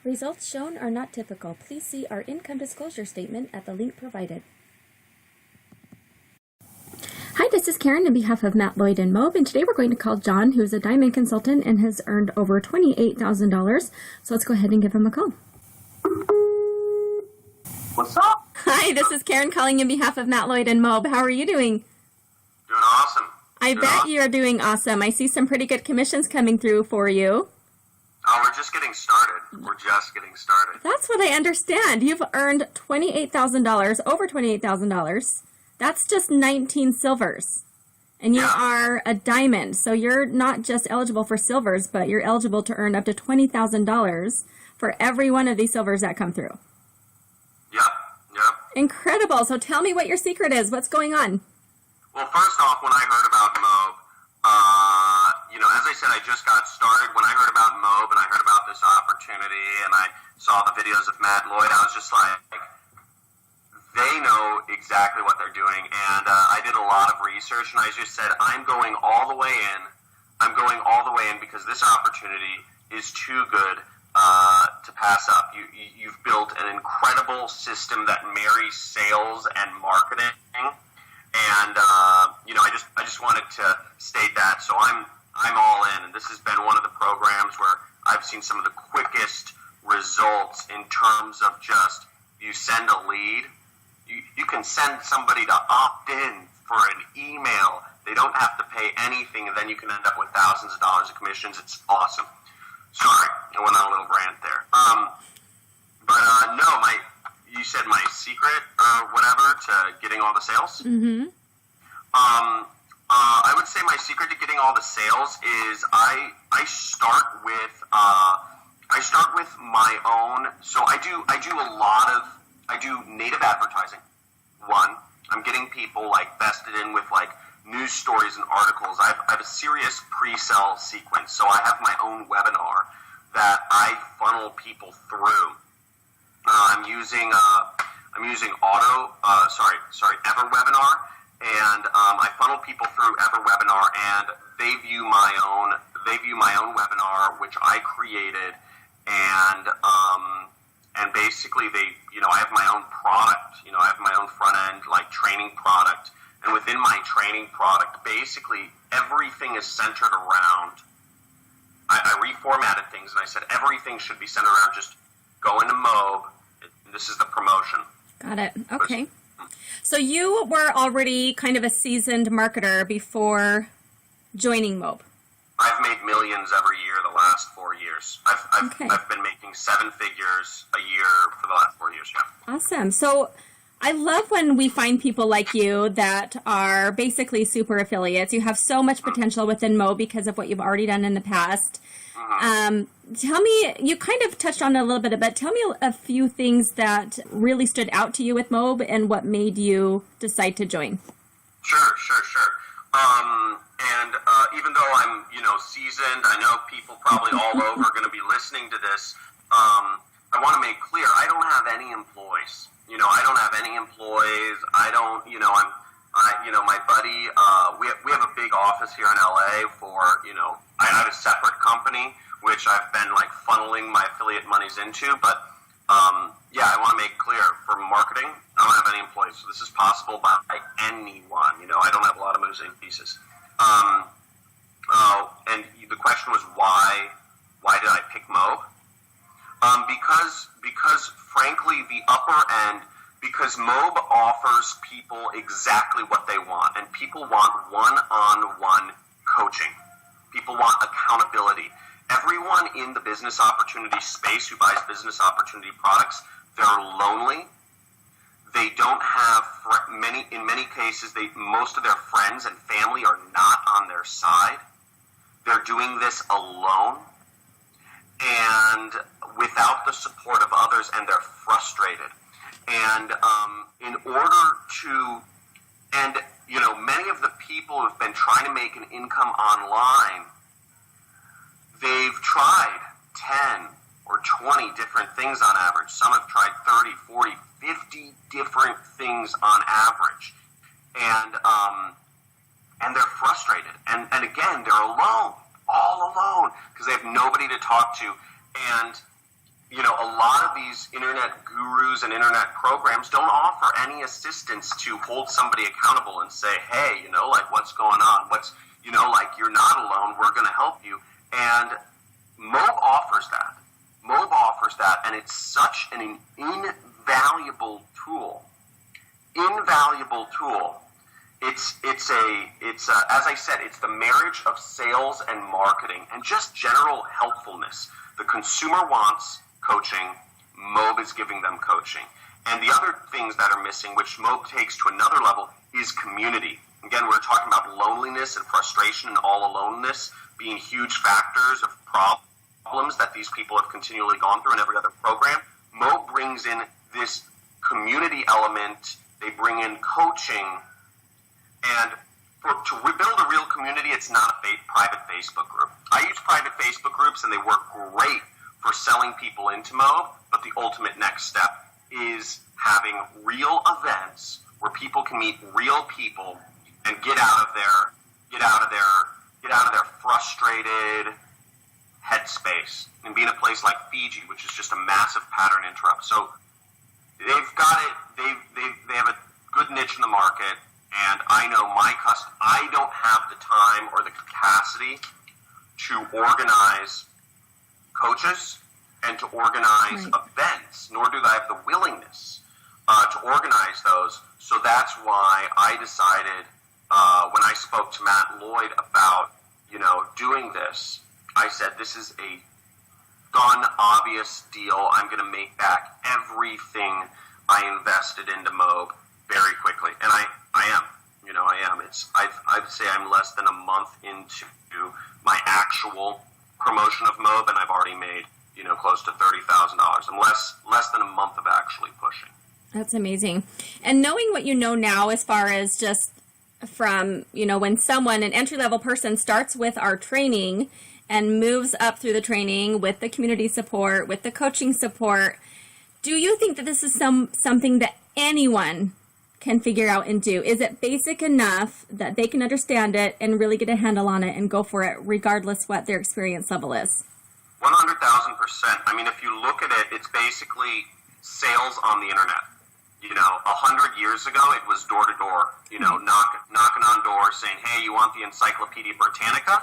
Results shown are not typical. Please see our income disclosure statement at the link provided. Hi, this is Karen on behalf of Matt Lloyd and Moab, and today we're going to call John, who's a diamond consultant and has earned over $28,000. So let's go ahead and give him a call. What's up? Hi, this is Karen calling on behalf of Matt Lloyd and Moab. How are you doing? Doing awesome. I bet you're doing awesome. I see some pretty good commissions coming through for you. Oh, we're just getting started. That's what I understand. You've earned $28,000, over $28,000. That's just 19 silvers. And you are a diamond. So you're not just eligible for silvers, but you're eligible to earn up to $20,000 for every one of these silvers that come through. Yep. Incredible. So tell me what your secret is. What's going on? Well, first off, when I heard about Moab, as I said, I just got started. When I heard about Moab and I heard about this opportunity and I saw the videos of Matt Lloyd, I was just like, they know exactly what they're doing. And I did a lot of research and I just said, I'm going all the way in. Because this opportunity is too good to pass up. You've built an incredible system that marries sales and marketing. And, I just wanted to state that. So I'm all in. And this has been one of the programs where I've seen some of the quickest results in terms of just, you send a lead, you can send somebody to opt in for an email. They don't have to pay anything, and then you can end up with thousands of dollars of commissions. It's awesome. Sorry, I went on a little rant there. You said my secret or whatever to getting all the sales? Mm-hmm. I would say my secret to getting all the sales is I start with my own. So I do native advertising. One, I'm getting people vested in with news stories and articles. I have a serious pre-sale sequence. So I have my own webinar that I funnel people through. I'm using EverWebinar, and I funnel people through EverWebinar, and they view my own webinar, which I created, and basically I have my own product. I have my own front end training product, and within my training product, basically everything is centered around. I reformatted things, and I said everything should be centered around just go into Moab. This is the promotion. Got it. Okay. So you were already kind of a seasoned marketer before joining Moab. I've made millions every year the last 4 years. I've been making 7 figures a year for the last 4 years, yeah. Awesome. So I love when we find people like you that are basically super affiliates. You have so much potential within Moab because of what you've already done in the past. Tell me, you kind of touched on it a little bit, but tell me a few things that really stood out to you with Moab and what made you decide to join. Sure. Even though I'm, seasoned, I know people probably all over are going to be listening to this. I want to make clear, I don't have any employees. I don't, my buddy, we have a big office here in LA for, I have a separate company, which I've been funneling my affiliate monies into. But, I want to make clear for marketing, I don't have any employees. So this is possible by anyone. I don't have a lot of moving pieces. And the question was why did I pick Moab? Because frankly, the upper end, because Moab offers people exactly what they want, and people want one-on-one coaching. People want accountability. Everyone in the business opportunity space who buys business opportunity products, they're lonely. They don't have in many cases, most of their friends and family are not on their side. They're doing this alone and without the support of others, and they're frustrated. And many of the people who've been trying to make an income online, they've tried 10 or 20 different things on average. Some have tried 30, 40, 50 different things on average. And they're frustrated. And again, they're alone, all alone, because they have nobody to talk to. And a lot of these internet gurus and internet programs don't offer any assistance to hold somebody accountable and say, hey, like, what's going on? Like, you're not alone. We're going to help you. And Mob offers that. Mob offers that, and it's such an invaluable tool. Invaluable tool. It's as I said, it's the marriage of sales and marketing and just general helpfulness. The consumer wants coaching. Mob is giving them coaching. And the other things that are missing, which Mob takes to another level, is community. Again, we're talking about loneliness and frustration and all aloneness being huge factors of problems that these people have continually gone through in every other program. Mob brings in this community element. They bring in coaching. And to rebuild a real community, it's not a private Facebook group. I use private Facebook groups, and they work great for selling people into Mob, but the ultimate next step is having real events where people can meet real people and get out of their frustrated headspace and be in a place like Fiji, which is just a massive pattern interrupt. So they've got it. They have a good niche in the market, and I know I don't have the time or the capacity to organize coaches and to organize events, nor do I have the willingness to organize those. So that's why I decided when I spoke to Matt Lloyd about doing this, I said, this is a done, obvious deal. I'm going to make back everything I invested into Mob very quickly. And I am. I am. I'd say I'm less than a month into my actual promotion of Mob, and I've already made, close to $30,000. I'm less than a month of actually pushing. That's amazing. And knowing what you know now, as far as just from, when an entry-level person starts with our training and moves up through the training with the community support, with the coaching support, do you think that this is something that anyone can figure out and do? Is it basic enough that they can understand it and really get a handle on it and go for it regardless what their experience level is? 100,000%. I mean, if you look at it, it's basically sales on the internet. 100 years ago, it was door to door, knocking on doors saying, hey, you want the Encyclopedia Britannica?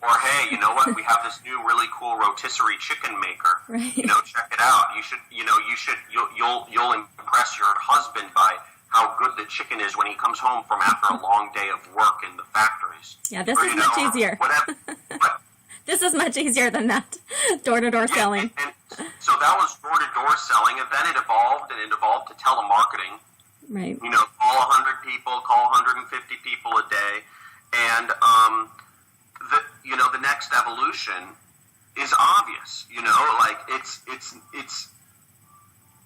Or hey, you know what? We have this new really cool rotisserie chicken maker. Right. Check it out. You'll impress your husband by how good the chicken is when he comes home from after a long day of work in the factories. Yeah, this is much easier. Whatever. This is much easier than that. Door-to-door selling. And so that was door-to-door selling, and then it evolved to telemarketing. Right. Call 100 people, call 150 people a day. And, the next evolution is obvious.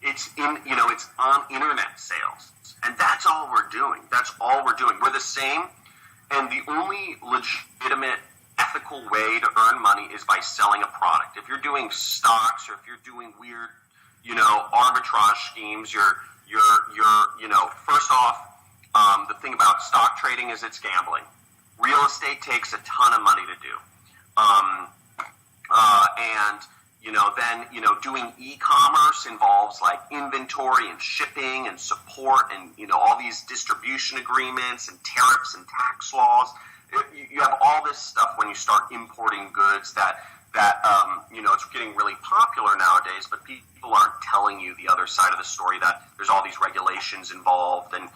It's on internet sales. And that's all we're doing. We're the same. And the only legitimate ethical way to earn money is by selling a product. If you're doing stocks or if you're doing weird, arbitrage schemes, you're first off, the thing about stock trading is it's gambling. Real estate takes a ton of money to do. Then doing e-commerce involves like inventory and shipping and support and, all these distribution agreements and tariffs and tax laws. You have all this stuff when you start importing goods that it's getting really popular nowadays, but people aren't telling you the other side of the story, that there's all these regulations involved, and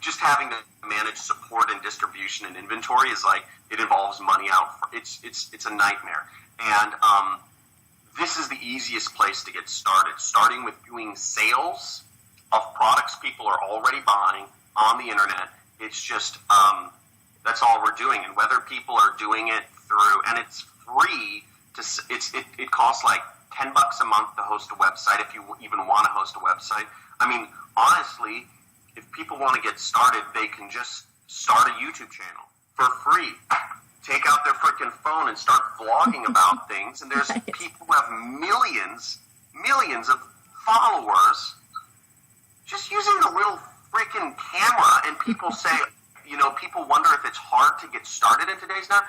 just having to manage support and distribution and inventory is like, it involves money out. It's a nightmare. And this is the easiest place to get started, starting with doing sales of products people are already buying on the internet. It's just that's all we're doing. And whether people are doing it through, and it's free it costs like $10 a month to host a website, if you even want to host a website. I mean, honestly, if people want to get started, they can just start a YouTube channel for free. Take out their freaking phone and start vlogging about things. And there's people who have millions of followers just using a little freaking camera. And people say, people wonder if it's hard to get started in today's now.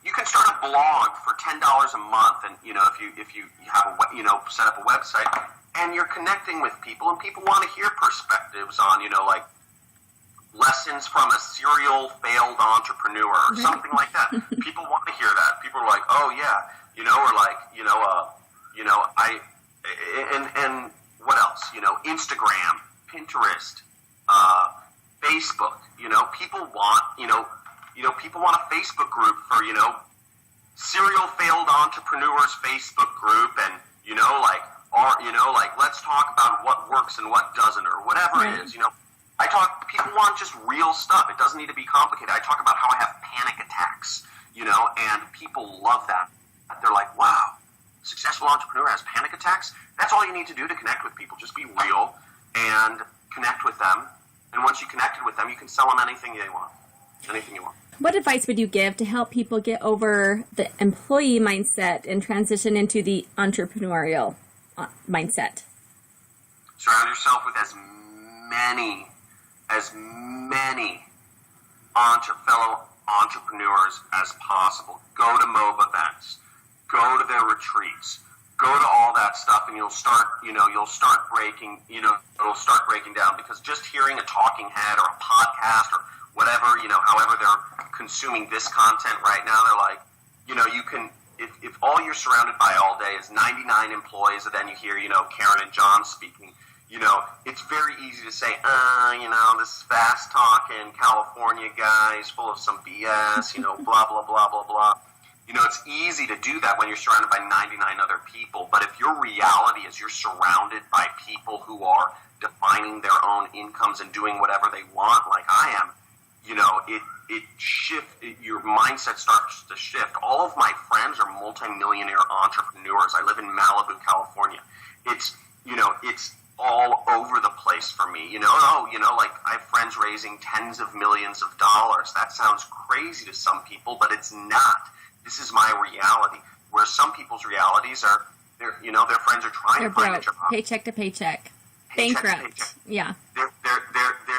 You can start a blog for $10 a month, and if you have set up a website, and you're connecting with people, and people want to hear perspectives on like lessons from a serial failed entrepreneur or something like that. People want to hear that. People are like, oh yeah, or like and what else? Instagram, Pinterest, Facebook. People want people want a Facebook group for serial failed entrepreneurs Facebook group, and let's talk about what works and what doesn't, or whatever it is. People want just real stuff. It doesn't need to be complicated. I talk about how I have panic attacks, and people love that. They're like, wow, successful entrepreneur has panic attacks? That's all you need to do to connect with people. Just be real and connect with them. And once you connected with them, you can sell them anything they want. Anything you want. What advice would you give to help people get over the employee mindset and transition into the entrepreneurial mindset? Surround yourself with as many fellow entrepreneurs as possible. Go to MOB events. Go to their retreats. Go to all that stuff, and it'll start breaking down, because just hearing a talking head or a podcast or whatever, however they're consuming this content right now, they're like, you can, if all you're surrounded by all day is 99 employees, and then you hear, Karen and John speaking, it's very easy to say, this fast talking California guy is full of some BS, blah, blah, blah, blah, blah. It's easy to do that when you're surrounded by 99 other people, but if your reality is you're surrounded by people who are defining their own incomes and doing whatever they want, like I am, your mindset starts to shift. All of my friends are multi-millionaire entrepreneurs. I live in Malibu, California. It's all over the place for me. Like I have friends raising tens of millions of dollars. That sounds crazy to some people, but it's not. This is my reality. Where some people's realities are, their friends are trying to find a job. Paycheck to paycheck. Bankrupt. Yeah. Their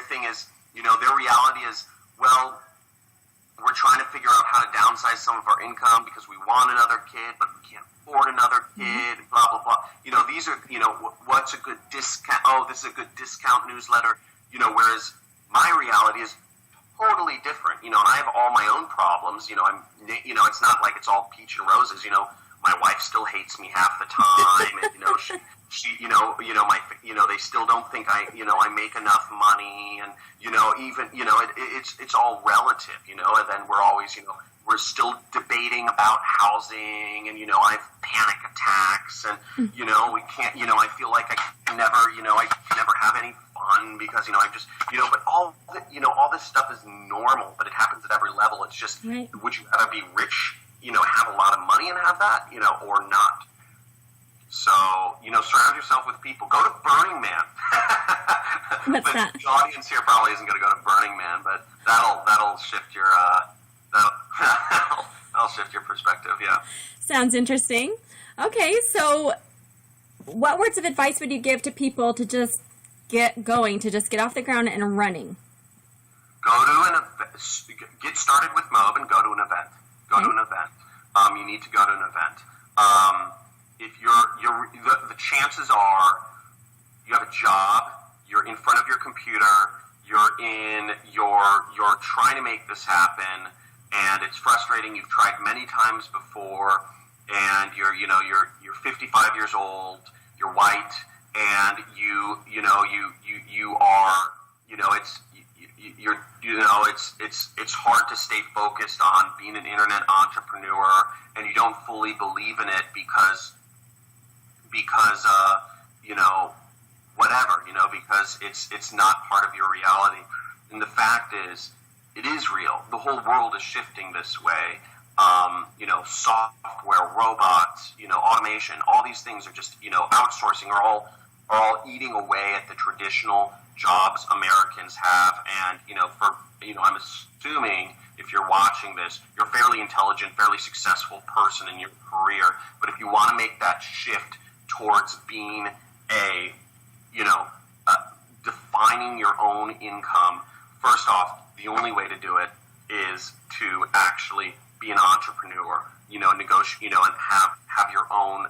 thing is, their reality is, well, we're trying to figure out how to downsize some of our income because we want another kid, but we can't afford another kid, blah, blah, blah. These are, what's a good discount? Oh, this is a good discount newsletter. Whereas my reality is totally different, and I have all my own problems. It's not like it's all peach and roses. My wife still hates me half the time, and they still don't think I make enough money, and it's all relative, and then we're always, we're still debating about housing, and I have panic attacks, and we can't, I feel like I can never have any fun because I just, but all this stuff is normal, but it happens at every level. It's just, right. Would you rather be rich, have a lot of money and have that, or not? So, surround yourself with people. Go to Burning Man. What's that? The audience here probably isn't going to go to Burning Man, but that'll shift your that'll shift your perspective. Yeah. Sounds interesting. Okay, so what words of advice would you give to people to just get going, to just get off the ground and running? Go to an event. Get started with MOB and go to an event. Go to an event. You need to go to an event. If the chances are you have a job, you're in front of your computer, you're trying to make this happen, and it's frustrating. You've tried many times before, and you're 55 years old, you're white, and you are it's hard to stay focused on being an internet entrepreneur, and you don't fully believe in it because it's not part of your reality. And the fact is, it is real. The whole world is shifting this way. Software, robots, automation, all these things are just, outsourcing are all eating away at the traditional jobs Americans have. And, I'm assuming if you're watching this, you're a fairly intelligent, fairly successful person in your career. But if you want to make that shift towards being defining your own income, first off, the only way to do it is to actually be an entrepreneur, negotiate, and have your own,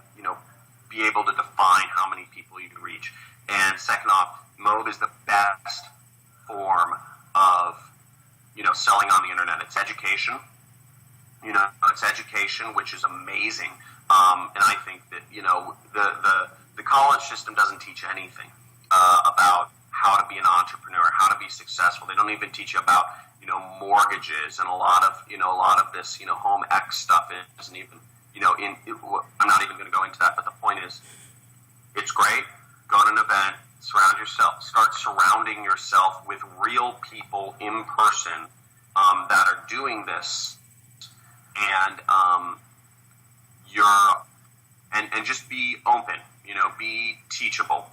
be able to define how many people you can reach. And second off, Mob is the best form of, selling on the internet. It's education. It's education, which is amazing. And I think that, the college system doesn't teach anything about how to be an entrepreneur, how to be successful. They don't even teach you about, mortgages, and a lot of this, home X stuff isn't even, I'm not even going to go into that, but the point is, it's great. Go to an event, start surrounding yourself with real people in person that are doing this, and and just be open, be teachable.